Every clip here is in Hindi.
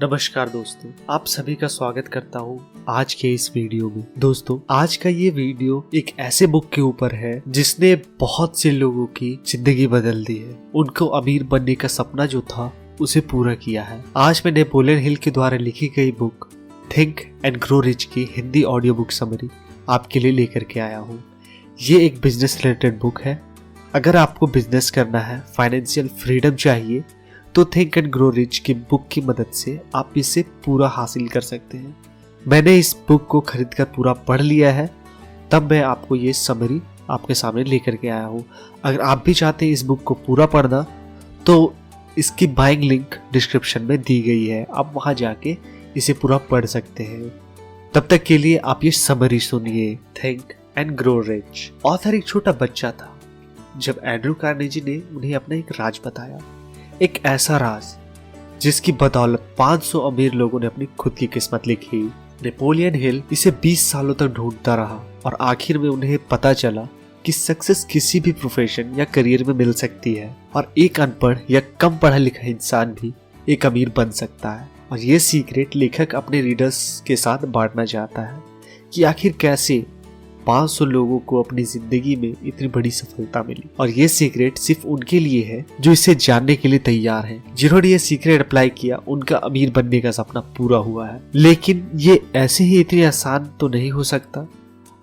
नमस्कार दोस्तों, आप सभी का स्वागत करता हूँ आज के इस वीडियो में। दोस्तों, आज का ये वीडियो एक ऐसे बुक के ऊपर है जिसने बहुत से लोगों की जिंदगी बदल दी है। उनको अमीर बनने का सपना जो था उसे पूरा किया है। आज मैं नेपोलियन हिल के द्वारा लिखी गई book think and grow rich की हिंदी ऑडियो बुक समरी आपके लिए लेकर के आया हूँ। ये एक बिजनेस रिलेटेड बुक है। अगर आपको बिजनेस करना है, फाइनेंशियल फ्रीडम चाहिए, तो थिंक एंड ग्रो रिच की बुक की मदद से आप इसे पूरा हासिल कर सकते हैं। मैंने इस बुक को खरीद कर पूरा पढ़ लिया है, तब मैं आपको ये समरी आपके सामने लेकर के आया हूँ। अगर आप भी चाहते हैं इस बुक को पूरा पढ़ना, तो इसकी बाइंग लिंक डिस्क्रिप्शन में दी गई है, आप वहाँ जाके इसे पूरा पढ़ सकते हैं। तब तक के लिए आप ये समरी सुनिए, think and grow rich. Author एक छोटा बच्चा था जब एंड्रू कार्नेजी ने उन्हें अपना एक राज बताया, एक ऐसा राज जिसकी बदौलत 500 अमीर लोगों ने अपनी खुद की किस्मत लिखी। नेपोलियन हिल इसे 20 सालों तक ढूंढता रहा और आखिर में उन्हें पता चला कि सक्सेस किसी भी प्रोफेशन या करियर में मिल सकती है और एक अनपढ़ या कम पढ़ा लिखा इंसान भी एक अमीर बन सकता है। और ये सीक्रेट लेखक अपने रीडर्स के साथ बांटना चाहता है कि आखिर कैसे 500 लोगों को अपनी जिंदगी में इतनी बड़ी सफलता मिली। और ये सीक्रेट सिर्फ उनके लिए है जो इसे जानने के लिए तैयार हैं। जिन्होंने ये सीक्रेट अप्लाई किया, उनका अमीर बनने का सपना पूरा हुआ है। लेकिन ये ऐसे ही इतनी आसान तो नहीं हो सकता,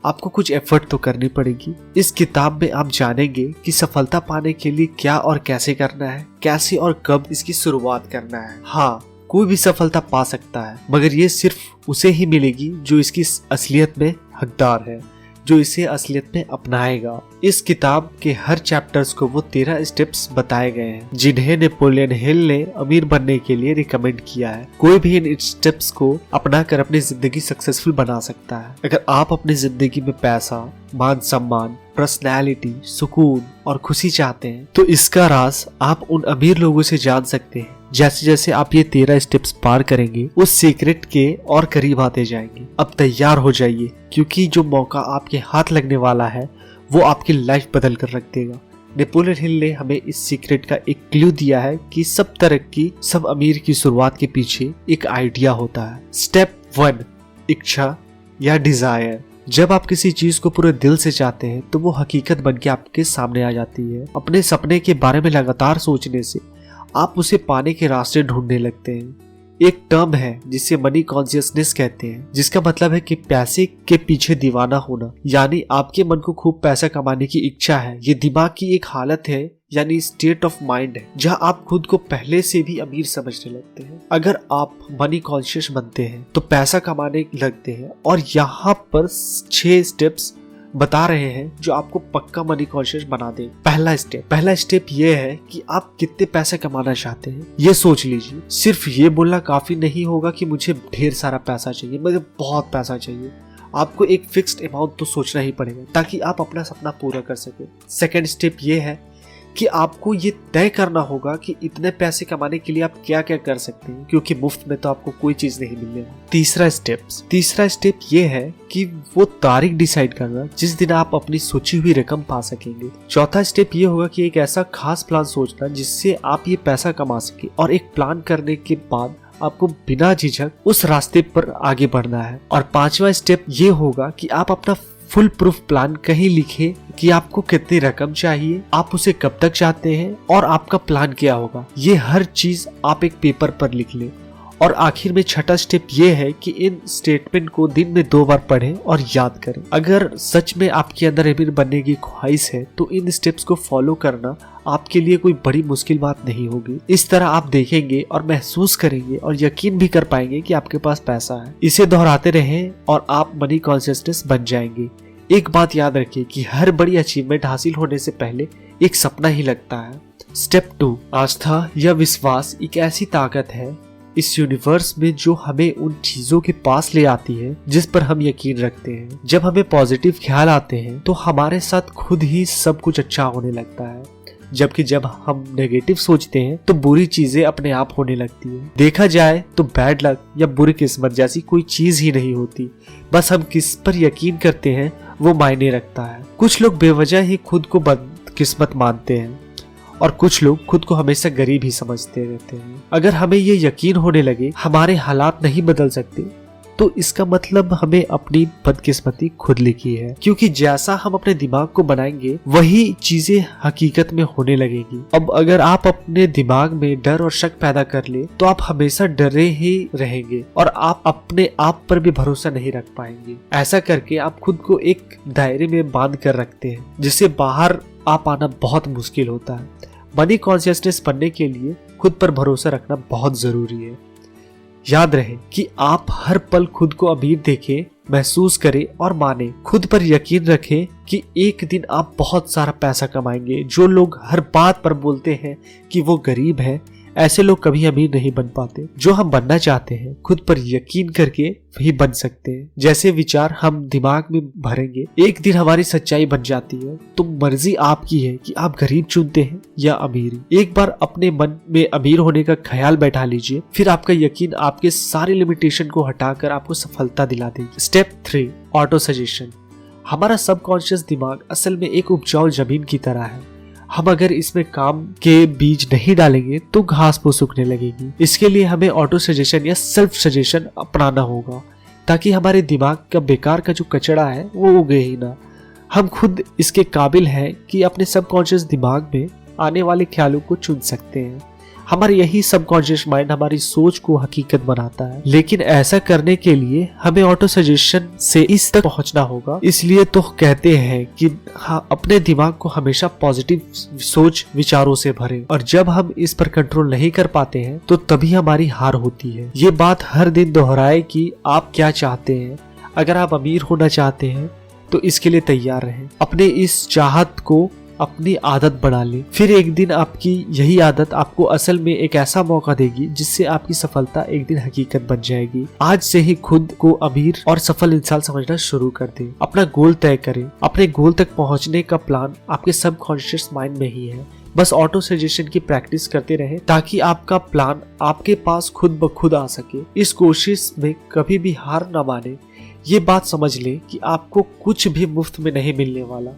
आपको कुछ एफर्ट तो करनी पड़ेगी। इस किताब में आप जानेंगे कि सफलता पाने के लिए क्या और कैसे करना है, कैसे और कब इसकी शुरुआत करना है। हाँ, कोई भी सफलता पा सकता है, मगर ये सिर्फ उसे ही मिलेगी जो इसकी असलियत में हकदार है, जो इसे असलियत में अपनाएगा। इस किताब के हर चैप्टर्स को वो 13 स्टेप्स बताए गए हैं जिन्हें नेपोलियन हिल ने अमीर बनने के लिए रिकमेंड किया है। कोई भी इन स्टेप्स को अपनाकर अपनी जिंदगी सक्सेसफुल बना सकता है। अगर आप अपनी जिंदगी में पैसा, मान सम्मान, पर्सनैलिटी, सुकून और खुशी चाहते हैं, तो इसका राज आप उन अमीर लोगों से जान सकते हैं। जैसे जैसे आप ये 13 स्टेप्स पार करेंगे, उस सीक्रेट के और करीब आते जाएंगे। अब तैयार हो जाइए, क्योंकि जो मौका आपके हाथ लगने वाला है वो आपकी लाइफ बदल कर रख देगा। नेपोलियन हिल ने हमें इस सीक्रेट का एक क्लू दिया है कि सब तरक्की, सब अमीर की शुरुआत के पीछे एक आइडिया होता है। स्टेप 1, इच्छा या डिजायर। जब आप किसी चीज को पूरे दिल से चाहते हैं तो वो हकीकत बन के आपके सामने आ जाती है। अपने सपने के बारे में लगातार सोचने से आप उसे पाने के रास्ते ढूंढने लगते हैं। एक टर्म है जिसे मनी कॉन्शियसनेस कहते हैं, जिसका मतलब है कि पैसे के पीछे दीवाना होना। यानी आपके मन को खूब पैसा कमाने की इच्छा है। ये दिमाग की एक हालत है, यानी स्टेट ऑफ माइंड है, जहां आप खुद को पहले से भी अमीर समझने लगते हैं। अगर आप मनी कॉन्शियस बनते हैं तो पैसा कमाने लगते हैं। और यहाँ पर 6 स्टेप्स बता रहे हैं जो आपको पक्का मनी कॉन्शियस बना दे। पहला स्टेप ये है कि आप कितने पैसे कमाना चाहते हैं, ये सोच लीजिए। सिर्फ ये बोलना काफी नहीं होगा कि मुझे ढेर सारा पैसा चाहिए, मुझे बहुत पैसा चाहिए। आपको एक फिक्स्ड अमाउंट तो सोचना ही पड़ेगा ताकि आप अपना सपना पूरा कर सके। सेकेंड स्टेप ये है कि आपको ये तय करना होगा कि इतने पैसे कमाने के लिए आप क्या क्या कर सकते हैं, क्योंकि मुफ्त में तो आपको कोई चीज नहीं मिलने वाली। तीसरा स्टेप ये है कि वो तारीख डिसाइड करना जिस दिन आप अपनी सोची हुई रकम पा सकेंगे। चौथा स्टेप ये होगा कि एक ऐसा खास प्लान सोचना जिससे आप ये पैसा कमा सके, और एक प्लान करने के बाद आपको बिना झिझक उस रास्ते पर आगे बढ़ना है। और 5वां स्टेप ये होगा कि आप अपना फुल प्रूफ प्लान कहीं लिखे कि आपको कितनी रकम चाहिए, आप उसे कब तक चाहते हैं और आपका प्लान क्या होगा। ये हर चीज आप एक पेपर पर लिख लें। और आखिर में छठा स्टेप ये है कि इन स्टेटमेंट को दिन में 2 बार पढ़ें और याद करें। अगर सच में आपके अंदर अमीर बनने की ख्वाहिश है तो इन स्टेप्स को फॉलो करना आपके लिए कोई बड़ी मुश्किल बात नहीं होगी। इस तरह आप देखेंगे और महसूस करेंगे और यकीन भी कर पाएंगे कि आपके पास पैसा है। इसे दोहराते रहें और आप मनी कॉन्शियसनेस बन जाएंगे। एक बात याद रखिए कि हर बड़ी अचीवमेंट हासिल होने से पहले एक सपना ही लगता है। स्टेप 2, आस्था या विश्वास एक ऐसी ताकत है इस यूनिवर्स में जो हमें उन चीजों के पास ले आती है जिस पर हम यकीन रखते हैं। जब हमें पॉजिटिव ख्याल आते हैं तो हमारे साथ खुद ही सब कुछ अच्छा होने लगता है, जबकि जब हम नेगेटिव सोचते हैं तो बुरी चीजें अपने आप होने लगती है। देखा जाए तो बैड लक या बुरी किस्मत जैसी कोई चीज ही नहीं होती, बस हम किस पर यकीन करते हैं वो मायने रखता है। कुछ लोग बेवजह ही खुद को बदकिस्मत मानते हैं और कुछ लोग खुद को हमेशा गरीब ही समझते रहते हैं। अगर हमें ये यकीन होने लगे हमारे हालात नहीं बदल सकते, तो इसका मतलब हमें अपनी बदकिस्मती खुद लिखी है, क्योंकि जैसा हम अपने दिमाग को बनाएंगे वही चीजें हकीकत में होने लगेगी। अब अगर आप अपने दिमाग में डर और शक पैदा कर ले तो आप हमेशा डरे ही रहेंगे और आप अपने आप पर भी भरोसा नहीं रख पाएंगे। ऐसा करके आप खुद को एक दायरे में बांध कर रखते हैं जिससे बाहर आ पाना बहुत मुश्किल होता है। मनी कॉन्शियसनेस बनने के लिए खुद पर भरोसा रखना बहुत जरूरी है। याद रहे कि आप हर पल खुद को अमीर देखें, महसूस करें और माने। खुद पर यकीन रखें कि एक दिन आप बहुत सारा पैसा कमाएंगे। जो लोग हर बात पर बोलते हैं कि वो गरीब हैं, ऐसे लोग कभी अमीर नहीं बन पाते। जो हम बनना चाहते हैं खुद पर यकीन करके वही बन सकते हैं। जैसे विचार हम दिमाग में भरेंगे एक दिन हमारी सच्चाई बन जाती है। तो मर्जी आपकी है कि आप गरीब चुनते हैं या अमीरी। एक बार अपने मन में अमीर होने का ख्याल बैठा लीजिए, फिर आपका यकीन आपके सारे लिमिटेशन को हटाकर आपको सफलता दिला देगी। Step 3, auto suggestion. हमारा सबकॉन्शियस दिमाग असल में एक उपजाऊ जमीन की तरह है। हम अगर इसमें काम के बीज नहीं डालेंगे तो घास फूस उगने लगेगी। इसके लिए हमें ऑटो सजेशन या सेल्फ सजेशन अपनाना होगा, ताकि हमारे दिमाग का बेकार का जो कचरा है वो उगे ही ना। हम खुद इसके काबिल हैं कि अपने सबकॉन्शियस दिमाग में आने वाले ख्यालों को चुन सकते हैं। हमारे यही सबकॉन्शियस माइंड हमारी सोच को हकीकत बनाता है, लेकिन ऐसा करने के लिए हमें ऑटो सजेशन से इस तक पहुंचना होगा। इसलिए तो कहते हैं कि अपने दिमाग को हमेशा पॉजिटिव सोच विचारों से भरें, और जब हम इस पर कंट्रोल नहीं कर पाते हैं तो तभी हमारी हार होती है। ये बात हर दिन दोहराए कि आप क्या चाहते हैं। अगर आप अमीर होना चाहते हैं तो इसके लिए तैयार रहें। अपने इस चाहत को अपनी आदत बना ले, फिर एक दिन आपकी यही आदत आपको असल में एक ऐसा मौका देगी जिससे आपकी सफलता एक दिन हकीकत बन जाएगी। आज से ही खुद को अमीर और सफल इंसान समझना शुरू कर दें। अपना गोल तय करें। अपने गोल तक पहुंचने का प्लान आपके सबकॉन्शियस माइंड में ही है। बस ऑटो सजेशन की प्रैक्टिस करते रहें ताकि आपका प्लान आपके पास खुद ब खुद आ सके। इस कोशिश में कभी भी हार न माने। ये बात समझ लें कि आपको कुछ भी मुफ्त में नहीं मिलने वाला।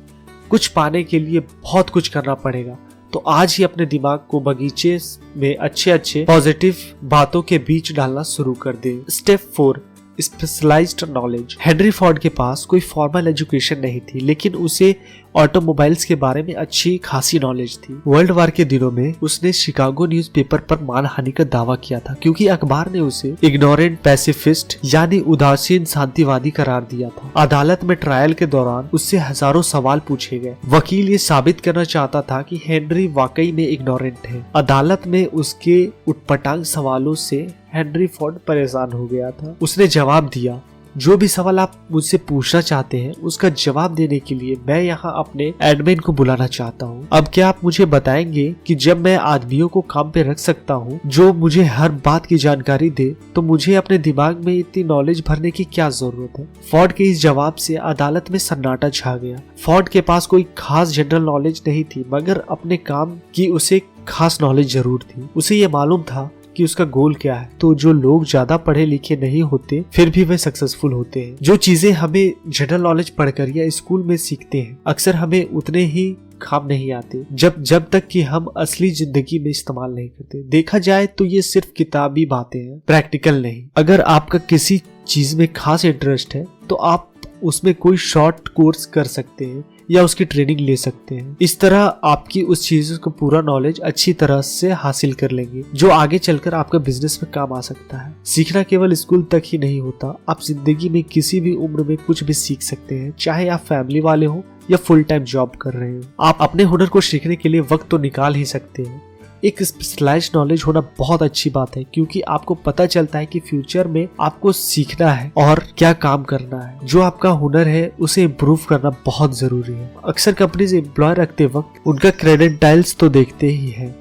कुछ पाने के लिए बहुत कुछ करना पड़ेगा। तो आज ही अपने दिमाग को बगीचे में अच्छे पॉजिटिव बातों के बीच डालना शुरू कर दें। Step 4, specialised knowledge. Henry Ford के पास कोई फॉर्मल एजुकेशन नहीं थी, लेकिन उसे ऑटोमोबाइल्स के बारे में अच्छी खासी नॉलेज थी। वर्ल्ड वार के दिनों में उसने शिकागो न्यूज़पेपर पर मानहानि का दावा किया था, क्योंकि अखबार ने उसे इग्नोरेंट पैसिफिस्ट यानी उदासीन शांतिवादी करार दिया था। अदालत में ट्रायल के दौरान उससे हजारों सवाल पूछे गए। वकील ये साबित करना चाहता था कि हेनरी वाकई में इग्नोरेंट है। अदालत में उसके उटपटांग सवालों से हेनरी फोर्ड परेशान हो गया था। उसने जवाब दिया, जो भी सवाल आप मुझसे पूछना चाहते हैं उसका जवाब देने के लिए मैं यहाँ अपने एडमिन को बुलाना चाहता हूँ। अब क्या आप मुझे बताएंगे कि जब मैं आदमियों को काम पे रख सकता हूँ जो मुझे हर बात की जानकारी दे, तो मुझे अपने दिमाग में इतनी नॉलेज भरने की क्या जरूरत है। फोर्ड के इस जवाब से अदालत में सन्नाटा छा गया। फोर्ड के पास कोई खास जनरल नॉलेज नहीं थी, मगर अपने काम की उसे खास नॉलेज जरूर थी। उसे ये मालूम था कि उसका गोल क्या है। तो जो लोग ज्यादा पढ़े लिखे नहीं होते फिर भी वे सक्सेसफुल होते हैं। जो चीजें हमें जनरल नॉलेज पढ़कर या स्कूल में सीखते हैं अक्सर हमें उतने ही काम नहीं आते जब तक कि हम असली जिंदगी में इस्तेमाल नहीं करते। देखा जाए तो ये सिर्फ किताबी बातें हैं, प्रैक्टिकल नहीं। अगर आपका किसी चीज में खास इंटरेस्ट है तो आप उसमें कोई शॉर्ट कोर्स कर सकते हैं या उसकी ट्रेनिंग ले सकते हैं। इस तरह आपकी उस चीज को पूरा नॉलेज अच्छी तरह से हासिल कर लेंगे, जो आगे चलकर आपका बिजनेस में काम आ सकता है। सीखना केवल स्कूल तक ही नहीं होता, आप जिंदगी में किसी भी उम्र में कुछ भी सीख सकते हैं, चाहे आप फैमिली वाले हो या फुल टाइम जॉब कर रहे हो। आप अपने हुनर को सीखने के लिए वक्त तो निकाल ही सकते हैं। एक स्पेशलाइज्ड नॉलेज होना बहुत अच्छी बात है, क्योंकि आपको पता चलता है कि फ्यूचर में आपको सीखना है और क्या काम करना है। जो आपका हुनर है उसे इम्प्रूव करना बहुत जरूरी है। अक्सर कंपनीज एम्प्लॉय रखते वक्त उनका क्रेडेंटाइल्स तो देखते ही है,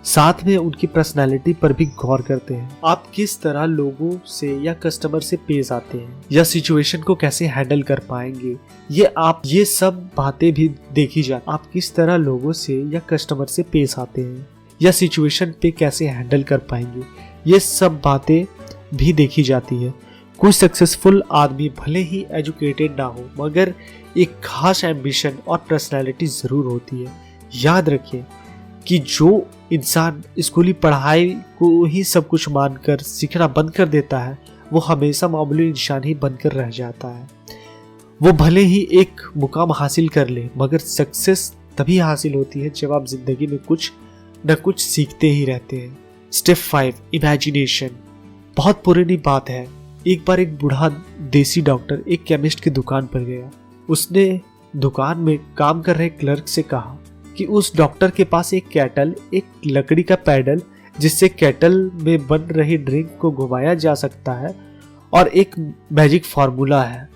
साथ में उनकी पर्सनालिटी पर भी गौर करते हैं। आप किस तरह लोगों से या कस्टमर से पेश आते हैं या सिचुएशन को कैसे हैंडल कर पाएंगे, ये सब बातें भी देखी जाती। आप किस तरह लोगों से या कस्टमर से पेश आते हैं या सिचुएशन पे कैसे हैंडल कर पाएंगे, ये सब बातें भी देखी जाती है। कुछ सक्सेसफुल आदमी भले ही एजुकेटेड ना हो, मगर एक खास एम्बिशन और पर्सनालिटी जरूर होती है। याद रखिए कि जो इंसान स्कूली पढ़ाई को ही सब कुछ मानकर सीखना बंद कर देता है वो हमेशा मामूली इंसान ही बनकर रह जाता है। वो भले ही एक मुकाम हासिल कर ले, मगर सक्सेस तभी हासिल होती है जब आप जिंदगी में कुछ न कुछ सीखते ही रहते हैं। Step 5 imagination. बहुत पुरानी बात है। एक बार एक बूढ़ा देसी डॉक्टर एक केमिस्ट की दुकान पर गया। उसने दुकान में काम कर रहे क्लर्क से कहा कि उस डॉक्टर के पास एक केटल, एक लकड़ी का पैडल जिससे केटल में बन रही ड्रिंक को घुमाया जा सकता है, और एक मैजिक फार्मूला है।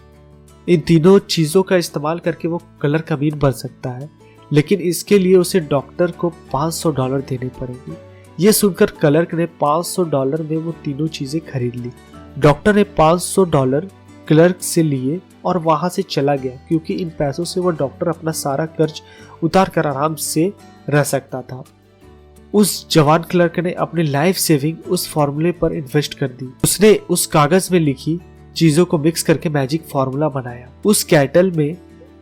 इन तीनों चीजों का इस्तेमाल करके वो कलर कमीन बन सकता है, लेकिन इसके लिए उसे डॉक्टर को $500 देने पड़ेंगे। ये सुनकर क्लर्क ने $500 में वो तीनों चीजें खरीद ली। डॉक्टर ने $500 क्लर्क से लिए और वहां से चला गया, क्योंकि इन पैसों से वो डॉक्टर अपना सारा कर्ज उतार कर आराम से रह सकता था। उस जवान क्लर्क ने अपनी लाइफ सेविंग उस फॉर्मूले पर इन्वेस्ट कर दी। उसने उस कागज में लिखी चीजों को मिक्स करके मैजिक फार्मूला बनाया। उस केटल में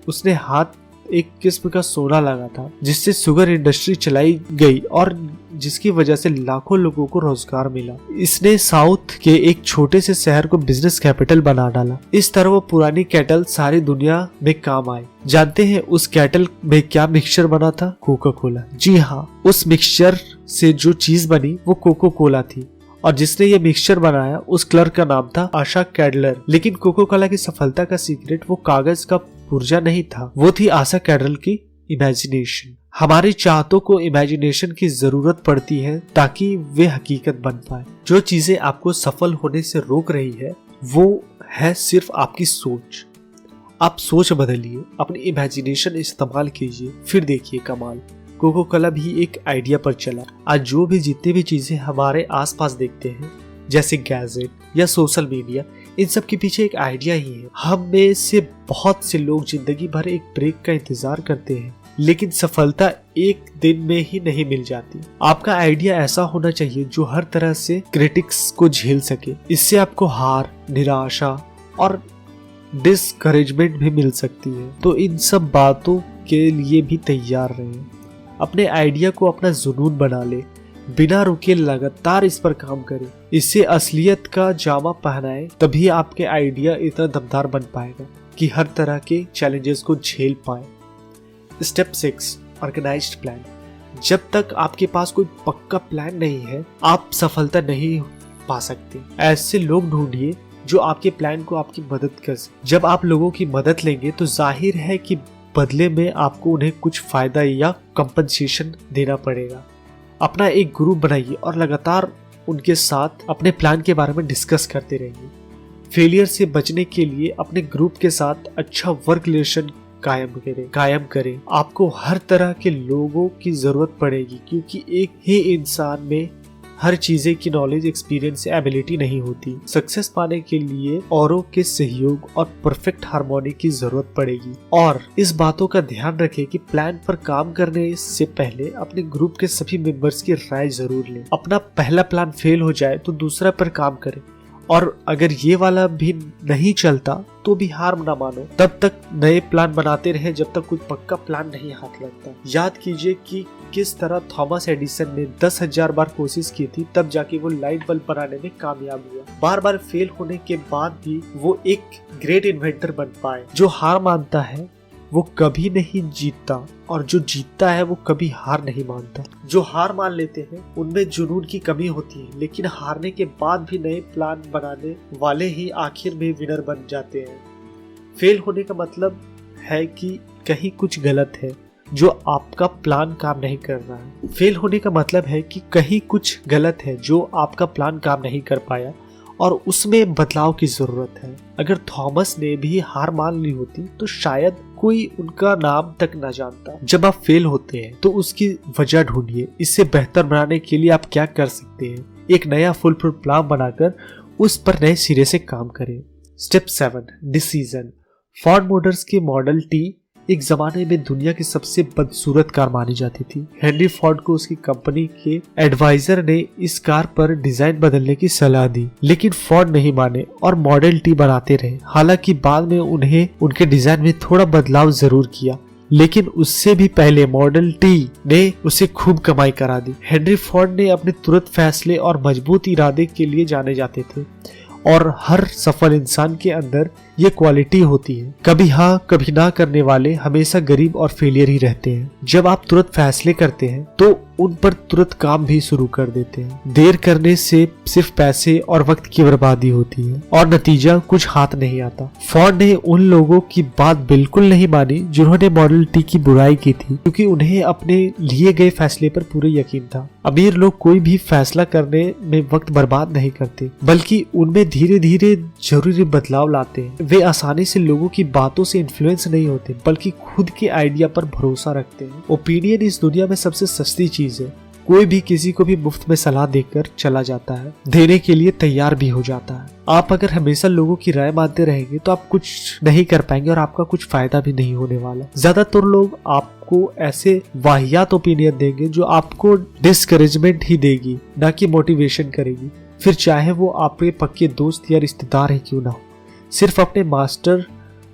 उसने हाथ एक किस्म का सोना लगा था, जिससे शुगर इंडस्ट्री चलाई गई और जिसकी वजह से लाखों लोगों को रोजगार मिला। इसने साउथ के एक छोटे से शहर को बिजनेस कैपिटल बना डाला। इस तरह वो पुरानी केटल सारी दुनिया में काम आई। जानते हैं उस केटल में क्या मिक्सचर बना था? Coca Cola. जी हाँ, उस मिक्सचर से जो चीज बनी वो कोका कोला थी, और जिसने ये मिक्सचर बनाया उस क्लर्क का नाम था आशा कैडलर। लेकिन कोका कोला की सफलता का सीक्रेट वो कागज का पुर्जा नहीं था, वो थी आशा कैडलर की इमेजिनेशन। हमारी चाहतों को इमेजिनेशन की जरूरत पड़ती है ताकि वे हकीकत बन पाए। जो चीजें आपको सफल होने से रोक रही है वो है सिर्फ आपकी सोच। आप सोच बदलिए, अपनी इमेजिनेशन इस्तेमाल कीजिए, फिर देखिए कमाल। कोका कोला भी एक आइडिया पर चला। आज जो भी जितनी भी चीजें हमारे आसपास देखते हैं, जैसे गैजेट या सोशल मीडिया, इन सब के पीछे एक आइडिया ही है। हम में से बहुत से लोग जिंदगी भर एक ब्रेक का इंतजार करते हैं, लेकिन सफलता एक दिन में ही नहीं मिल जाती। आपका आइडिया ऐसा होना चाहिए जो हर तरह से क्रिटिक्स को झेल सके। इससे आपको हार, निराशा और डिस्करेजमेंट भी मिल सकती है। तो इन सब बातों के लिए भी तैयार रहें। अपने आइडिया को अपना जुनून बना ले, बिना रुके लगातार इस पर काम करें। इससे असलियत का जामा पहनाए, तभी आपके आइडिया इतना दमदार बन पाएगा कि हर तरह के चैलेंजेस को झेल पाए। Step 6 organised plan. जब तक आपके पास कोई पक्का प्लान नहीं है, आप सफलता नहीं पा सकते। ऐसे लोग ढूंढिए जो आपके प्लान को आपकी मदद कर सके। जब आप लोगों की मदद लेंगे तो जाहिर है कि बदले में आपको उन्हें कुछ फायदा या कंपनसेशन देना पड़ेगा। अपना एक ग्रुप बनाइए और लगातार उनके साथ अपने प्लान के बारे में डिस्कस करते रहिए। फेलियर से बचने के लिए अपने ग्रुप के साथ अच्छा वर्क रिलेशन कायम करें। आपको हर तरह के लोगों की जरूरत पड़ेगी, क्योंकि एक ही इंसान में हर चीजें की नॉलेज, एक्सपीरियंस या एबिलिटी नहीं होती। सक्सेस पाने के लिए औरों के सहयोग और परफेक्ट हार्मोनी की जरूरत पड़ेगी। और इस बातों का ध्यान रखें कि प्लान पर काम करने से पहले अपने ग्रुप के सभी मेंबर्स की राय जरूर लें। अपना पहला प्लान फेल हो जाए तो दूसरा पर काम करें, और अगर ये वाला भी नहीं चलता तो भी हार ना मानो। तब तक नए प्लान बनाते रहे जब तक कोई पक्का प्लान नहीं हाथ लगता। याद कीजिए कि किस तरह थॉमस एडिसन ने 10,000 बार कोशिश की थी, तब जाके वो लाइट बल्ब बनाने में कामयाब हुआ। बार बार फेल होने के बाद भी वो एक ग्रेट इन्वेंटर बन पाए। जो हार मानता है वो कभी नहीं जीतता, और जो जीतता है वो कभी हार नहीं मानता। जो हार मान लेते हैं उनमें जुनून की कमी होती है, लेकिन हारने के बाद भी नए प्लान बनाने वाले ही आखिर में विनर बन जाते हैं। फेल होने का मतलब है कि कहीं कुछ गलत है, जो आपका प्लान काम नहीं कर रहा है। फेल होने का मतलब है कि कहीं कुछ गलत है जो आपका प्लान काम नहीं कर पाया और उसमें बदलाव की जरूरत है। अगर थॉमस ने भी हार मान ली होती तो शायद कोई उनका नाम तक न जानता। जब आप फेल होते हैं तो उसकी वजह ढूंढिए। इससे बेहतर बनाने के लिए आप क्या कर सकते हैं? एक नया फुल प्रूफ प्लान बनाकर उस पर नए सिरे से काम करें। Step 7 decision. फोर्ड मोटर्स के मॉडल टी एक जमाने में दुनिया की सबसे बदसूरत कार मानी जाती थी। हेनरी फोर्ड को उसकी कंपनी के एडवाइजर ने इस कार पर डिजाइन बदलने की सलाह दी, लेकिन फोर्ड नहीं माने और मॉडल टी बनाते रहे। हालांकि बाद में उन्हें उनके डिजाइन में थोड़ा बदलाव जरूर किया, लेकिन उससे भी पहले मॉडल टी ने उसे खूब कमाई करा दी। हेनरी फोर्ड ने अपने तुरंत फैसले और मजबूत इरादे के लिए जाने जाते थे और हर सफल इंसान के अंदर ये क्वालिटी होती है। कभी हाँ कभी ना करने वाले हमेशा गरीब और फेलियर ही रहते हैं। जब आप तुरंत फैसले करते हैं तो उन पर तुरंत काम भी शुरू कर देते हैं। देर करने से सिर्फ पैसे और वक्त की बर्बादी होती है और नतीजा कुछ हाथ नहीं आता। फोर्ड ने उन लोगों की बात बिल्कुल नहीं मानी जिन्होंने मॉडल टी की बुराई की थी, क्योंकि उन्हें अपने लिए गए फैसले पर पूरे यकीन था। अमीर लोग कोई भी फैसला करने में वक्त बर्बाद नहीं करते, बल्कि उनमें धीरे धीरे जरूरी बदलाव लाते हैं। वे आसानी से लोगों की बातों से इन्फ्लुएंस नहीं होते, बल्कि खुद के आइडिया पर भरोसा रखते हैं। ओपिनियन इस दुनिया में सबसे सस्ती चीज है। कोई भी किसी को भी मुफ्त में सलाह देकर चला जाता है, देने के लिए तैयार भी हो जाता है। आप अगर हमेशा लोगों की राय मानते रहेंगे तो आप कुछ नहीं कर पाएंगे और आपका कुछ फायदा भी नहीं होने वाला। ज्यादातर लोग आपको ऐसे वाहियात ओपिनियन देंगे जो आपको डिस्करेजमेंट ही देगी, ना कि मोटिवेशन करेगी, फिर चाहे वो आपके पक्के दोस्त या रिश्तेदार ही क्यों ना हो। सिर्फ अपने मास्टर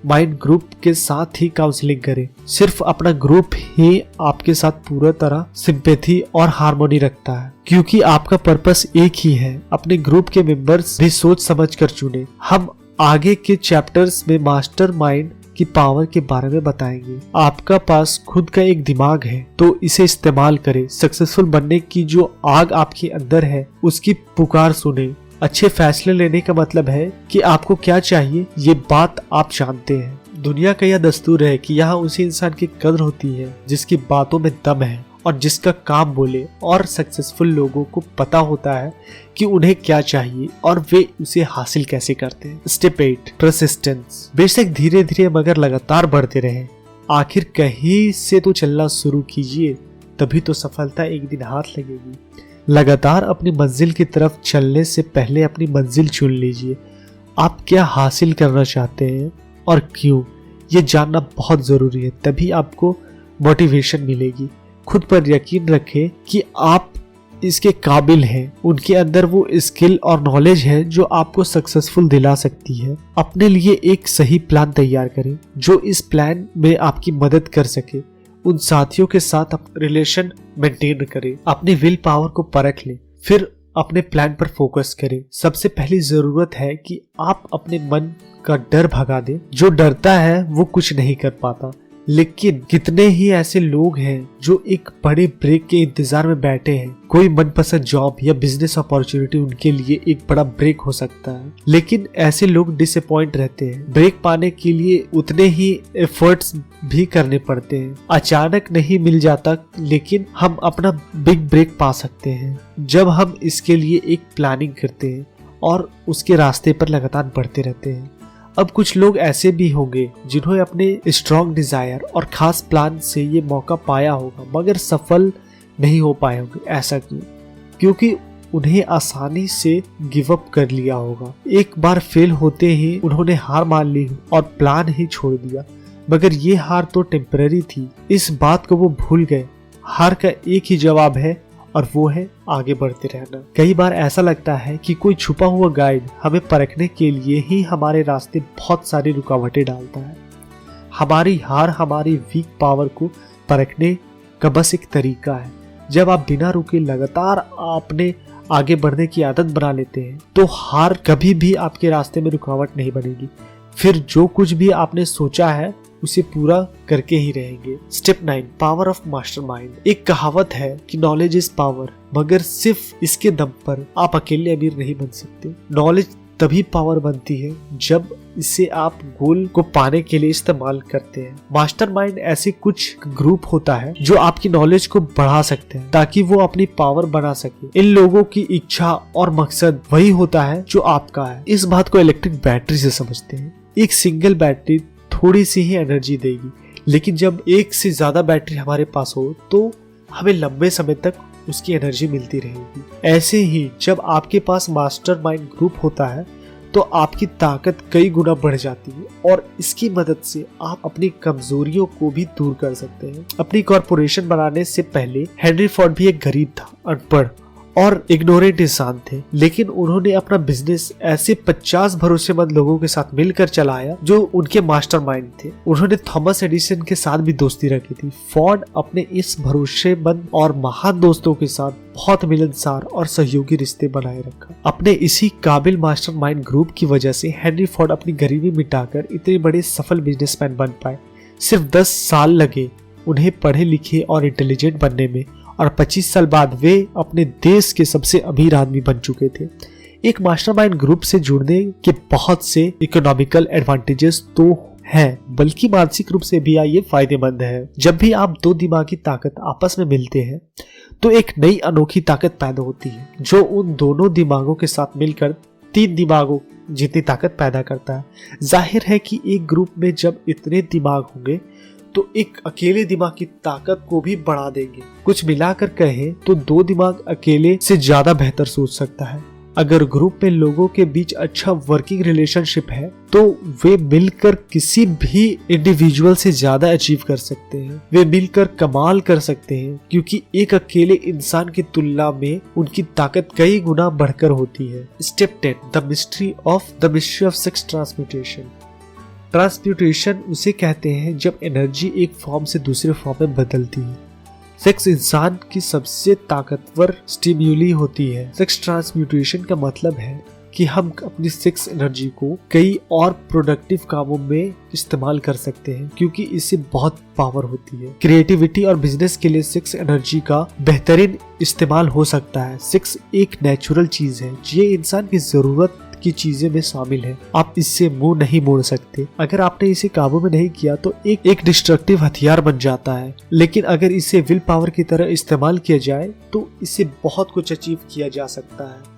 माइंड ग्रुप के साथ ही काउंसलिंग करें। सिर्फ अपना ग्रुप ही आपके साथ पूरा तरह सिंपैथी और हार्मोनी रखता है, क्योंकि आपका पर्पस एक ही है। अपने ग्रुप के मेंबर्स भी सोच समझ कर चुने। हम आगे के चैप्टर्स में मास्टर माइंड की पावर के बारे में बताएंगे। आपका पास खुद का एक दिमाग है तो इसे इस्तेमाल करें। सक्सेसफुल बनने की जो आग आपके अंदर है उसकी पुकार सुने। अच्छे फैसले लेने का मतलब है कि आपको क्या चाहिए ये बात आप जानते हैं। दुनिया का यह दस्तूर है कि यहाँ उसी इंसान की कदर होती है जिसकी बातों में दम है और जिसका काम बोले, और सक्सेसफुल लोगों को पता होता है कि उन्हें क्या चाहिए और वे उसे हासिल कैसे करते हैं। Step 8 persistence. बेशक धीरे धीरे मगर लगातार बढ़ते रहे। आखिर कहीं से तो चलना शुरू कीजिए, तभी तो सफलता एक दिन हाथ लगेगी। लगातार अपनी मंजिल की तरफ चलने से पहले अपनी मंजिल चुन लीजिए। आप क्या हासिल करना चाहते हैं और क्यों, ये जानना बहुत जरूरी है, तभी आपको मोटिवेशन मिलेगी। खुद पर यकीन रखें कि आप इसके काबिल हैं। उनके अंदर वो स्किल और नॉलेज है जो आपको सक्सेसफुल दिला सकती है। अपने लिए एक सही प्लान तैयार करें जो इस प्लान में आपकी मदद कर सके। उन साथियों के साथ रिलेशन मेंटेन करें। अपनी विल पावर को परख लें, फिर अपने प्लान पर फोकस करें। सबसे पहली जरूरत है कि आप अपने मन का डर भगा दें। जो डरता है वो कुछ नहीं कर पाता, लेकिन कितने ही ऐसे लोग हैं जो एक बड़े ब्रेक के इंतजार में बैठे हैं। कोई मनपसंद जॉब या बिजनेस अपॉर्चुनिटी उनके लिए एक बड़ा ब्रेक हो सकता है, लेकिन ऐसे लोग डिसअपॉइंट रहते हैं। ब्रेक पाने के लिए उतने ही एफर्ट्स भी करने पड़ते हैं। अचानक नहीं मिल जाता, लेकिन हम अपना बिग ब्रेक पा सकते हैं जब हम इसके लिए एक प्लानिंग करते हैं और उसके रास्ते पर लगातार बढ़ते रहते हैं। अब कुछ लोग ऐसे भी होंगे जिन्होंने अपने स्ट्रॉन्ग डिजायर और खास प्लान से ये मौका पाया होगा मगर सफल नहीं हो पाए होंगे। ऐसा क्यों? क्योंकि उन्हें आसानी से गिव अप कर लिया होगा। एक बार फेल होते ही उन्होंने हार मान ली और प्लान ही छोड़ दिया। मगर ये हार तो टेम्पररी थी, इस बात को वो भूल गए। हार का एक ही जवाब है और वो है आगे बढ़ते रहना। कई बार ऐसा लगता है कि कोई छुपा हुआ गाइड हमें परखने के लिए ही हमारे रास्ते बहुत सारी रुकावटें डालता है। हमारी हार हमारी वीक पावर को परखने का बस एक तरीका है। जब आप बिना रुके लगातार अपने आगे बढ़ने की आदत बना लेते हैं तो हार कभी भी आपके रास्ते में रुकावट नहीं बनेगी। फिर जो कुछ भी आपने सोचा है उसे पूरा करके ही रहेंगे। Step 9 power of mastermind. एक कहावत है कि नॉलेज इज पावर, मगर सिर्फ इसके दम पर आप अकेले अमीर नहीं बन सकते। नॉलेज तभी पावर बनती है जब इसे आप गोल को पाने के लिए इस्तेमाल करते हैं। मास्टरमाइंड ऐसे कुछ ग्रुप होता है जो आपकी नॉलेज को बढ़ा सकते हैं ताकि वो अपनी पावर बना सके। इन लोगों की इच्छा और मकसद वही होता है जो आपका है। इस बात को इलेक्ट्रिक बैटरी से समझते हैं। एक सिंगल बैटरी थोड़ी सी ही एनर्जी देगी, लेकिन जब एक से ज्यादा बैटरी हमारे पास हो तो हमें लंबे समय तक उसकी एनर्जी मिलती रहेगी। ऐसे ही जब आपके पास मास्टरमाइंड ग्रुप होता है तो आपकी ताकत कई गुना बढ़ जाती है और इसकी मदद से आप अपनी कमजोरियों को भी दूर कर सकते हैं। अपनी कॉर्पोरेशन बनाने से पहले हेनरी फोर्ड भी एक गरीब था, अनपढ़ और इग्नोरेंट इंसान थे, लेकिन उन्होंने अपना बिजनेस ऐसे 50 भरोसेमंद लोगों के साथ मिलकर चलाया जो उनके मास्टरमाइंड थे। उन्होंने थॉमस एडिसन के साथ भी दोस्ती रखी थी। फोर्ड अपने इस भरोसेमंद और महान दोस्तों के साथ बहुत मिलनसार और सहयोगी रिश्ते बनाए रखा। अपने इसी काबिल मास्टरमाइंड ग्रुप की वजह से हेनरी फोर्ड अपनी गरीबी मिटाकर इतने बड़े सफल बिजनेसमैन बन पाए। सिर्फ 10 साल लगे उन्हें पढ़े लिखे और इंटेलिजेंट बनने में, और 25 साल बाद वे अपने देश के सबसे अमीर आदमी बन चुके थे। एक मास्टरमाइंड ग्रुप से जुड़ने के बहुत से इकोनॉमिकल एडवांटेजेस तो हैं, बल्कि मानसिक रूप से भी ये फायदेमंद है। जब भी आप दो दिमागी ताकत आपस में मिलते हैं तो एक नई अनोखी ताकत पैदा होती है, जो उन दोनों दिमागों के साथ मिलकर 3 दिमागों जितनी ताकत पैदा करता है। जाहिर है कि एक ग्रुप में जब इतने दिमाग होंगे तो एक अकेले दिमाग की ताकत को भी बढ़ा देंगे। कुछ मिलाकर कहें तो 2 दिमाग अकेले से ज्यादा बेहतर सोच सकता है। अगर ग्रुप में लोगों के बीच अच्छा वर्किंग रिलेशनशिप है तो वे मिलकर किसी भी इंडिविजुअल से ज्यादा अचीव कर सकते हैं। वे मिलकर कमाल कर सकते हैं, क्योंकि एक अकेले इंसान की तुलना में उनकी ताकत कई गुना बढ़कर होती है। Step 10, the mystery of sex transmutation. Transmutation उसे कहते हैं जब एनर्जी एक फॉर्म से दूसरे फॉर्म में बदलती है। सेक्स इंसान की सबसे ताकतवर स्टिम्यूली होती है। सेक्स ट्रांसम्यूटेशन का मतलब है कि हम अपनी सेक्स एनर्जी को कई और प्रोडक्टिव कामों में इस्तेमाल कर सकते हैं, क्योंकि इससे बहुत पावर होती है। क्रिएटिविटी और बिजनेस के लिए सेक्स एनर्जी का बेहतरीन इस्तेमाल हो सकता है। सेक्स एक नेचुरल चीज है, ये इंसान की जरूरत की चीजें में शामिल है। आप इससे मुंह नहीं मोड़ सकते। अगर आपने इसे काबू में नहीं किया तो एक डिस्ट्रक्टिव हथियार बन जाता है, लेकिन अगर इसे विल पावर की तरह इस्तेमाल किया जाए तो इससे बहुत कुछ अचीव किया जा सकता है।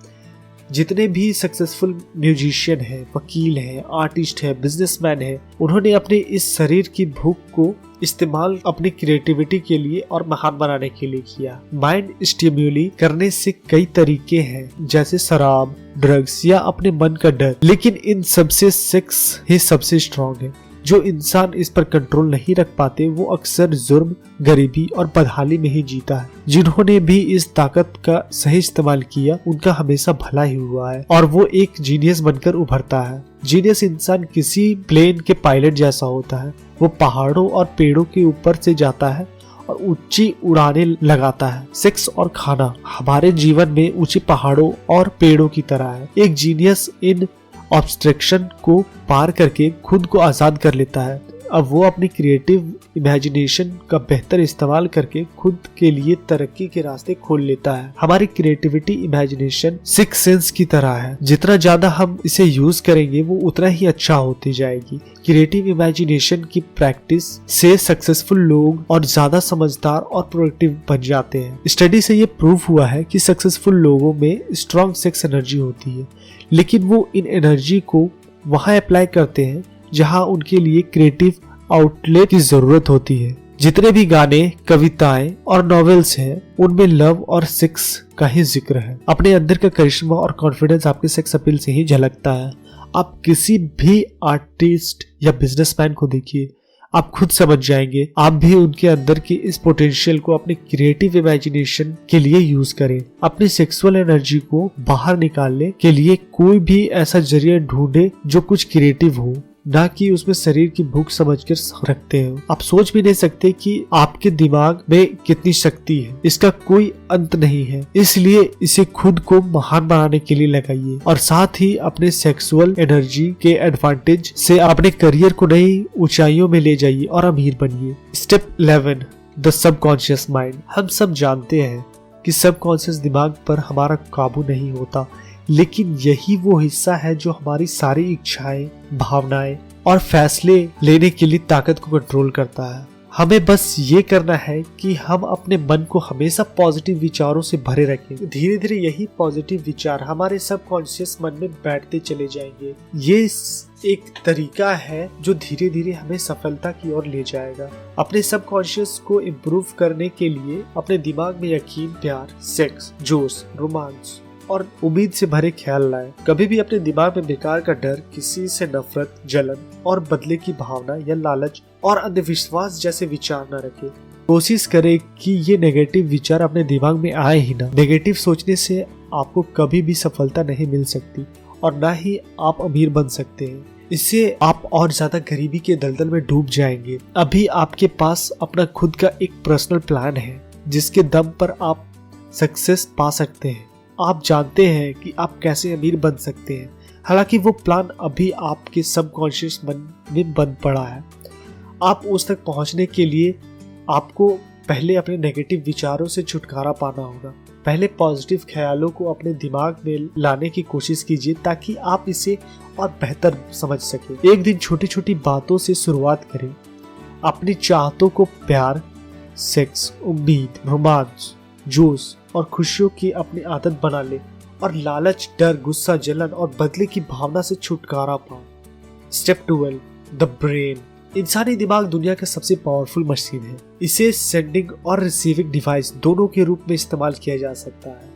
जितने भी सक्सेसफुल म्यूजिशियन है, वकील है, आर्टिस्ट है, बिजनेसमैन है, उन्होंने अपने इस शरीर की भूख को इस्तेमाल अपनी क्रिएटिविटी के लिए और महान बनाने के लिए किया। माइंड स्टिम्यूली करने से कई तरीके हैं, जैसे शराब, ड्रग्स या अपने मन का डर, लेकिन इन सबसे सेक्स ही सबसे स्ट्रॉन्ग है। जो इंसान इस पर कंट्रोल नहीं रख पाते वो अक्सर जुर्म, गरीबी और बदहाली में ही जीता है। जिन्होंने भी इस ताकत का सही इस्तेमाल किया उनका हमेशा भला ही हुआ है और वो एक जीनियस बनकर उभरता है। जीनियस इंसान किसी प्लेन के पायलट जैसा होता है। वो पहाड़ों और पेड़ों के ऊपर से जाता है और ऊंची उड़ाने लगाता है। सेक्स और खाना हमारे जीवन में ऊंचे पहाड़ों और पेड़ों की तरह है। एक जीनियस इन ऑब्स्ट्रक्शन को पार करके खुद को आजाद कर लेता है। अब वो अपनी क्रिएटिव इमेजिनेशन का बेहतर इस्तेमाल करके खुद के लिए तरक्की के रास्ते खोल लेता है। हमारी क्रिएटिविटी इमेजिनेशन सिक्स सेंस की तरह है। जितना ज्यादा हम इसे यूज करेंगे वो उतना ही अच्छा होती जाएगी। क्रिएटिव इमेजिनेशन की प्रैक्टिस से सक्सेसफुल लोग और ज्यादा समझदार और प्रोडक्टिव बन जाते हैं। स्टडी से ये प्रूव हुआ है कि सक्सेसफुल लोगों में स्ट्रॉन्ग सेक्स एनर्जी होती है, लेकिन वो इन एनर्जी को वहां अप्लाई करते हैं जहां उनके लिए क्रिएटिव आउटलेट की जरूरत होती है। जितने भी गाने, कविताएं और नॉवेल्स हैं उनमें लव और सेक्स का ही जिक्र है। अपने अंदर का करिश्मा और कॉन्फिडेंस आपके सेक्स अपील से ही झलकता है। आप किसी भी आर्टिस्ट या बिजनेसमैन को देखिए, आप खुद समझ जाएंगे। आप भी उनके अंदर की इस पोटेंशियल को अपने क्रिएटिव इमेजिनेशन के लिए यूज करें। अपनी सेक्सुअल एनर्जी को बाहर निकालने के लिए कोई भी ऐसा जरिया ढूंढे जो कुछ क्रिएटिव हो, ना कि उसमें शरीर की भूख समझकर रखते हो। आप सोच भी नहीं सकते कि आपके दिमाग में कितनी शक्ति है, इसका कोई अंत नहीं है। इसलिए इसे खुद को महान बनाने के लिए लगाइए और साथ ही अपने सेक्सुअल एनर्जी के एडवांटेज से अपने करियर को नई ऊंचाइयों में ले जाइए और अमीर बनिए। Step 11, the subconscious mind. हम सब जानते हैं कि सबकॉन्शियस दिमाग पर हमारा काबू नहीं होता, लेकिन यही वो हिस्सा है जो हमारी सारी इच्छाएं, भावनाएं और फैसले लेने के लिए ताकत को कंट्रोल करता है। हमें बस ये करना है कि हम अपने मन को हमेशा पॉजिटिव विचारों से भरे रखें। धीरे धीरे यही पॉजिटिव विचार हमारे सबकॉन्शियस मन में बैठते चले जाएंगे। ये एक तरीका है जो धीरे धीरे हमें सफलता की ओर ले जाएगा। अपने सबकॉन्शियस को इम्प्रूव करने के लिए अपने दिमाग में यकीन, प्यार, सेक्स, जोश, रोमांस और उम्मीद से भरे ख्याल लाए। कभी भी अपने दिमाग में बेकार का डर, किसी से नफरत, जलन और बदले की भावना या लालच और अंधविश्वास जैसे विचार न रखें। कोशिश करें कि ये नेगेटिव विचार अपने दिमाग में आए ही ना। नेगेटिव सोचने से आपको कभी भी सफलता नहीं मिल सकती और ना ही आप अमीर बन सकते हैं। इससे आप और ज्यादा गरीबी के दलदल में डूब जाएंगे। अभी आपके पास अपना खुद का एक पर्सनल प्लान है जिसके दम पर आप सक्सेस पा सकते हैं। आप जानते हैं कि आप कैसे अमीर बन सकते हैं, हालांकि वो प्लान अभी आपके सबकॉन्शियस मन में बंद पड़ा है। आप उस तक पहुंचने के लिए आपको पहले अपने नेगेटिव विचारों से छुटकारा पाना होगा। पहले पॉजिटिव ख्यालों को अपने दिमाग में लाने की कोशिश कीजिए ताकि आप इसे और बेहतर समझ सके। एक दिन छोटी छोटी बातों से शुरुआत करें। अपनी चाहतों को प्यार, सेक्स, उम्मीद, रोमांच, जोश और खुशियों की अपनी आदत बना ले और लालच, डर, गुस्सा, जलन और बदले की भावना से छुटकारा पाओ। Step 12, the brain. इंसानी दिमाग दुनिया का सबसे पावरफुल मशीन है। इसे सेंडिंग और रिसीविंग डिवाइस दोनों के रूप में इस्तेमाल किया जा सकता है।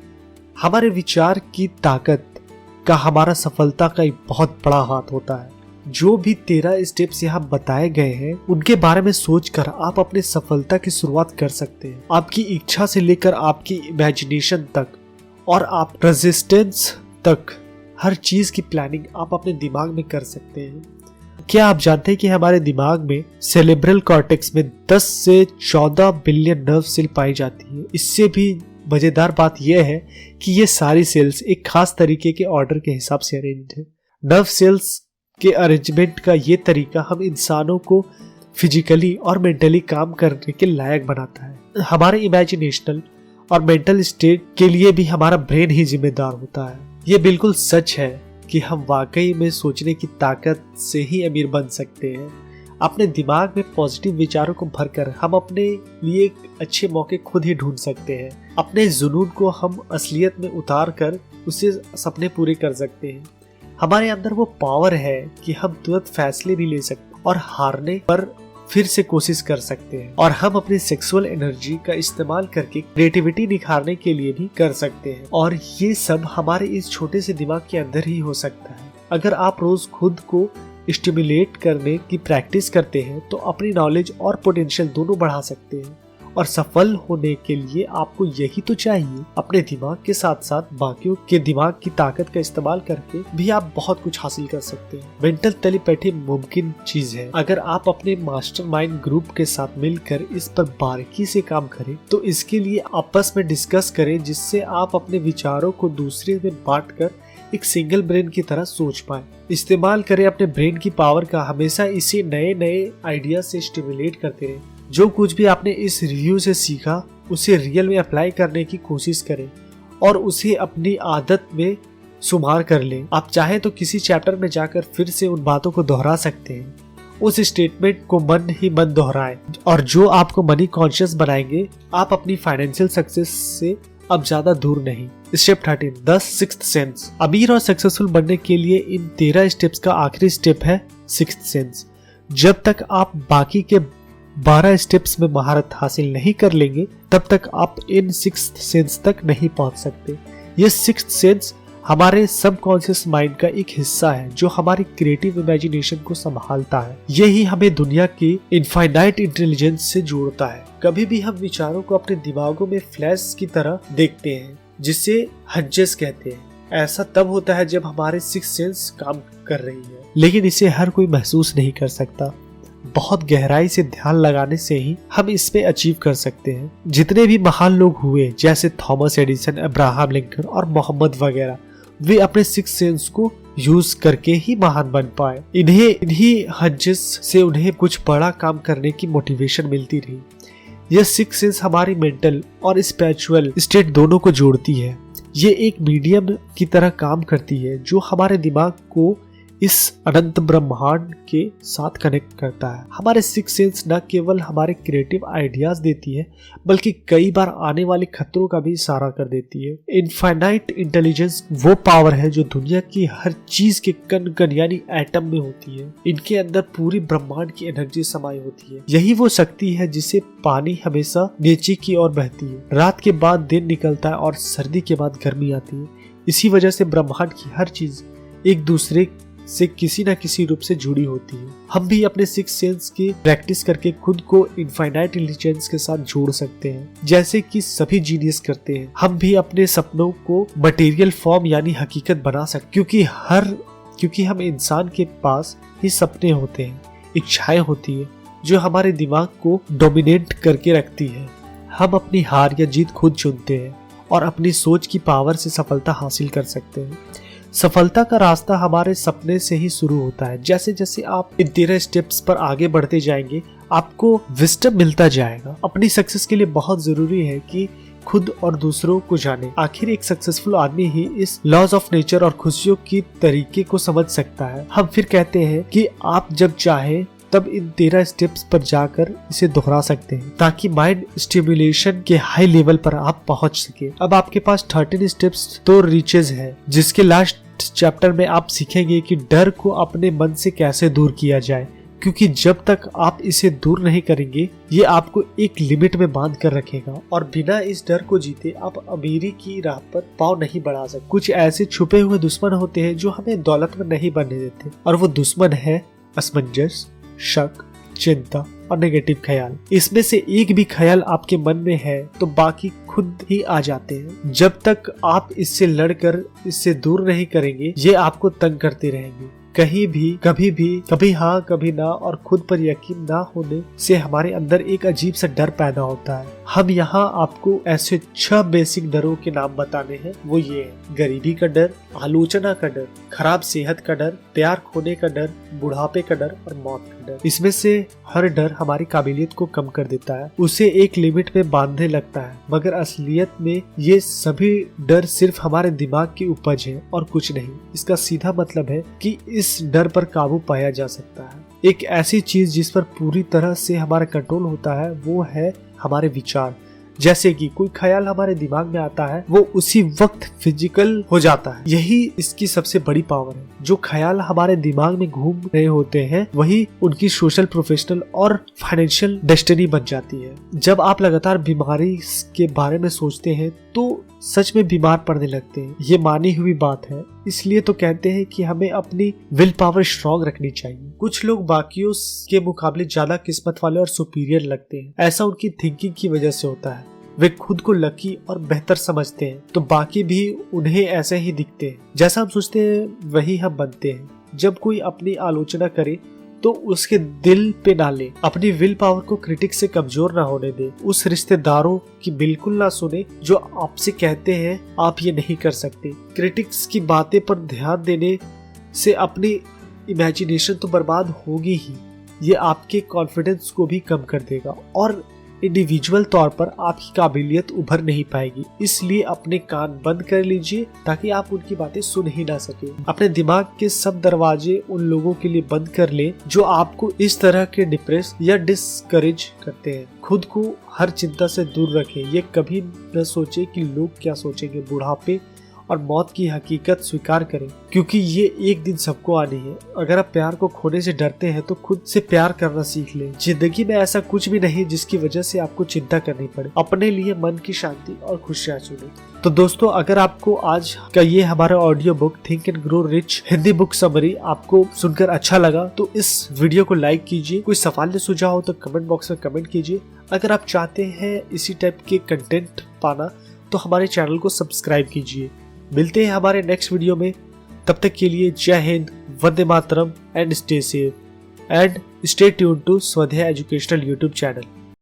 हमारे विचार की ताकत का हमारा सफलता का एक बहुत बड़ा हाथ होता है। जो भी 13 स्टेप्स यहाँ बताए गए हैं उनके बारे में सोचकर आप अपने सफलता की शुरुआत कर सकते हैं। आपकी इच्छा से लेकर आपकी इमेजिनेशन तक और आप रेजिस्टेंस तक हर चीज की प्लानिंग आप अपने दिमाग में कर सकते हैं। क्या आप जानते हैं कि हमारे दिमाग में सेरेब्रल कॉर्टेक्स में 10 से 14 बिलियन नर्व सेल पाई जाती है। इससे भी मजेदार बात यह है कि ये सारी सेल्स एक खास तरीके के ऑर्डर के हिसाब से अरेंज है। नर्व सेल्स के अरेंजमेंट का ये तरीका हम इंसानों को फिजिकली और मेंटली काम करने के लायक बनाता है। हमारे इमेजिनेशनल और मेंटल स्टेट के लिए भी हमारा ब्रेन ही जिम्मेदार होता है। ये बिल्कुल सच है कि हम वाकई में सोचने की ताकत से ही अमीर बन सकते हैं। अपने दिमाग में पॉजिटिव विचारों को भरकर हम अपने लिए अच्छे मौके खुद ही ढूंढ सकते हैं। अपने जुनून को हम असलियत में उतार कर उसे सपने पूरे कर सकते हैं। हमारे अंदर वो पावर है कि हम तुरंत फैसले भी ले सकते और हारने पर फिर से कोशिश कर सकते हैं। और हम अपनी सेक्सुअल एनर्जी का इस्तेमाल करके क्रिएटिविटी निखारने के लिए भी कर सकते हैं। और ये सब हमारे इस छोटे से दिमाग के अंदर ही हो सकता है। अगर आप रोज खुद को स्टिमुलेट करने की प्रैक्टिस करते हैं तो अपनी नॉलेज और पोटेंशियल दोनों बढ़ा सकते हैं। और सफल होने के लिए आपको यही तो चाहिए। अपने दिमाग के साथ साथ बाकियों के दिमाग की ताकत का इस्तेमाल करके भी आप बहुत कुछ हासिल कर सकते हैं। मेंटल टेलीपैथी मुमकिन चीज है। अगर आप अपने मास्टरमाइंड ग्रुप के साथ मिलकर इस पर बारीकी से काम करें तो इसके लिए आपस में डिस्कस करें, जिससे आप अपने विचारों को दूसरे में बांट कर एक सिंगल ब्रेन की तरह सोच पाए। इस्तेमाल करें अपने ब्रेन की पावर का। हमेशा इसे नए नए आइडिया से स्टिमुलेट करते रहें। जो कुछ भी आपने इस रिव्यू से सीखा उसे रियल में अप्लाई करने की कोशिश करें और उसे अपनी आदत में सुधार कर लें। आप चाहें तो किसी चैप्टर में जाकर फिर से उन बातों को दोहरा सकते हैं। उस स्टेटमेंट को मन ही मन दोहराएं और जो आपको मनी कॉन्शियस बनाएंगे। आप अपनी फाइनेंशियल सक्सेस से अब ज्यादा दूर नहीं। Step 13, the sixth sense. अमीर और सक्सेसफुल बनने के लिए इन 13 स्टेप्स का आखिरी स्टेप है सिक्स्थ सेंस। जब तक आप बाकी के 12 स्टेप्स में महारत हासिल नहीं कर लेंगे तब तक आप इन सिक्स्थ सेंस तक नहीं पहुंच सकते। ये सिक्स्थ सेंस हमारे सबकॉन्शियस माइंड का एक हिस्सा है जो हमारी क्रिएटिव इमेजिनेशन को संभालता है। यही हमें दुनिया की इनफाइनाइट इंटेलिजेंस से जोड़ता है। कभी भी हम विचारों को अपने दिमागों में फ्लैश की तरह देखते हैं, जिसे हंजेस कहते हैं। ऐसा तब होता है जब हमारे सिक्स्थ सेंस काम कर रही है, लेकिन इसे हर कोई महसूस नहीं कर सकता। बहुत गहराई से ध्यान लगाने से ही हम इस पे अचीव कर सकते हैं। जितने भी महान लोग हुए जैसे थॉमस एडिसन, अब्राहम लिंकन और मोहम्मद वगैरह, वे अपने सिक्स्थ सेंस को यूज करके ही महान बन पाए। इन्हीं हंजेस से उन्हें कुछ बड़ा काम करने की मोटिवेशन मिलती रही। यह सिक्स्थ सेंस हमारी मेंटल और स्पिरिचुअल स्टेट दोनों को जोड़ती है। ये एक मीडियम की तरह काम करती है जो हमारे दिमाग को इस अनंत ब्रह्मांड के साथ कनेक्ट करता है। हमारे सिक्स्थ सेंस न केवल हमारे क्रिएटिव आइडियाज देती है बल्कि कई बार आने वाले खतरों का भी इशारा कर देती है। इनफाइनाइट इंटेलिजेंस वो पावर है जो दुनिया की हर चीज के कण कण यानी एटम में होती है। इनके अंदर पूरी ब्रह्मांड की एनर्जी समाई होती है। यही वो शक्ति है जिसे पानी हमेशा नीचे की ओर बहती है। रात के बाद दिन निकलता है और सर्दी के बाद गर्मी आती है। इसी वजह से ब्रह्मांड की हर चीज एक दूसरे से किसी न किसी रूप से जुड़ी होती है। हम भी अपने सिक्स सेंस की प्रैक्टिस करके खुद को इनफाइनाइट इंटेलिजेंस के साथ जोड़ सकते हैं, जैसे कि सभी जीनियस करते हैं। हम भी अपने सपनों को मटेरियल फॉर्म यानी हकीकत बना सकते, क्योंकि हम इंसान के पास ही सपने होते हैं, इच्छाएं होती है जो हमारे दिमाग को डोमिनेट करके रखती है। हम अपनी हार या जीत खुद चुनते हैं और अपनी सोच की पावर से सफलता हासिल कर सकते हैं। सफलता का रास्ता हमारे सपने से ही शुरू होता है। जैसे जैसे आप इन 13 स्टेप्स पर आगे बढ़ते जाएंगे, आपको विजडम मिलता जाएगा। अपनी सक्सेस के लिए बहुत जरूरी है कि खुद और दूसरों को जाने। आखिर एक सक्सेसफुल आदमी ही इस लॉज ऑफ नेचर और खुशियों की तरीके को समझ सकता है। हम फिर कहते हैं कि आप जब चाहे तब इन 13 स्टेप्स पर जाकर इसे दोहरा सकते हैं, ताकि माइंड स्टिमुलेशन के हाई लेवल पर आप पहुंच सके। अब आपके पास 13 स्टेप्स तो रीचेज है, जिसके लास्ट चैप्टर में आप सीखेंगे कि डर को अपने मन से कैसे दूर किया जाए, क्योंकि जब तक आप इसे दूर नहीं करेंगे ये आपको एक लिमिट में बांध कर रखेगा और बिना इस डर को जीते आप अमीरी की राह पर पांव नहीं बढ़ा सकते। कुछ ऐसे छुपे हुए दुश्मन होते हैं जो हमें दौलत में नहीं बनने देते, और वो दुश्मन है असमंजस, शक, चिंता और नेगेटिव ख्याल। इसमें से एक भी ख्याल आपके मन में है तो बाकी खुद ही आ जाते हैं। जब तक आप इससे लड़कर इससे दूर नहीं करेंगे ये आपको तंग करते रहेंगे। कहीं भी कभी हाँ कभी ना और खुद पर यकीन ना होने से हमारे अंदर एक अजीब सा डर पैदा होता है। हम यहाँ आपको ऐसे 6 बेसिक डरों के नाम बताने हैं। वो ये है: गरीबी का डर, आलोचना का डर, खराब सेहत का डर, प्यार खोने का डर, बुढ़ापे का डर और मौत का डर। इसमें से हर डर हमारी काबिलियत को कम कर देता है, उसे एक लिमिट में बांधने लगता है, मगर असलियत में ये सभी डर सिर्फ हमारे दिमाग की उपज है और कुछ नहीं। इसका सीधा मतलब है कि इस डर पर काबू पाया जा सकता है। एक ऐसी चीज जिस पर पूरी तरह से हमारा कंट्रोल होता है वो है हमारे विचार। जैसे कि कोई ख्याल हमारे दिमाग में आता है वो उसी वक्त फिजिकल हो जाता है। यही इसकी सबसे बड़ी पावर है। जो ख्याल हमारे दिमाग में घूम रहे होते हैं वही उनकी सोशल, प्रोफेशनल और फाइनेंशियल डेस्टिनी बन जाती है। जब आप लगातार बीमारी के बारे में सोचते हैं तो सच में बीमार पड़ने लगते हैं। ये मानी हुई बात है। इसलिए तो कहते हैं कि हमें अपनी विल पावर स्ट्रॉन्ग रखनी चाहिए। कुछ लोग बाकियों के मुकाबले ज्यादा किस्मत वाले और सुपीरियर लगते हैं। ऐसा उनकी थिंकिंग की वजह से होता है। वे खुद को लकी और बेहतर समझते हैं तो बाकी भी उन्हें ऐसे ही दिखते हैं। जैसा हम सोचते हैं वही हम बनते हैं। जब कोई अपनी आलोचना करे तो उसके दिल पे ना ले। अपनी विल पावर को क्रिटिक से कमजोर ना होने दे। उस रिश्तेदारों की बिल्कुल ना सुने जो आपसे कहते हैं आप ये नहीं कर सकते। क्रिटिक्स की बातें पर ध्यान देने से अपनी इमेजिनेशन तो बर्बाद होगी ही, ये आपके कॉन्फिडेंस को भी कम कर देगा और इंडिविजुअल तौर पर आपकी काबिलियत उभर नहीं पाएगी। इसलिए अपने कान बंद कर लीजिए ताकि आप उनकी बातें सुन ही ना सके। अपने दिमाग के सब दरवाजे उन लोगों के लिए बंद कर लें जो आपको इस तरह के डिप्रेस या डिस्करेज करते हैं। खुद को हर चिंता से दूर रखें। ये कभी न सोचे कि लोग क्या सोचेंगे। बुढ़ापे और मौत की हकीकत स्वीकार करें, क्योंकि ये एक दिन सबको आनी है। अगर आप प्यार को खोने से डरते हैं तो खुद से प्यार करना सीख लें। जिंदगी में ऐसा कुछ भी नहीं जिसकी वजह से आपको चिंता करनी पड़े। अपने लिए मन की शांति और खुशियाँ चुनें। तो दोस्तों, अगर आपको आज का ये हमारा audio book think and grow rich Hindi book summary आपको सुनकर अच्छा लगा तो इस वीडियो को लाइक कीजिए। कोई सवाल या सुझाव हो तो कमेंट बॉक्स में कमेंट कीजिए। अगर आप चाहते हैं इसी टाइप के कंटेंट पाना तो हमारे चैनल को सब्सक्राइब कीजिए। मिलते हैं हमारे नेक्स्ट वीडियो में। तब तक के लिए जय हिंद, वंदे मातरम and stay safe and stay tuned to Swadeh educational YouTube channel.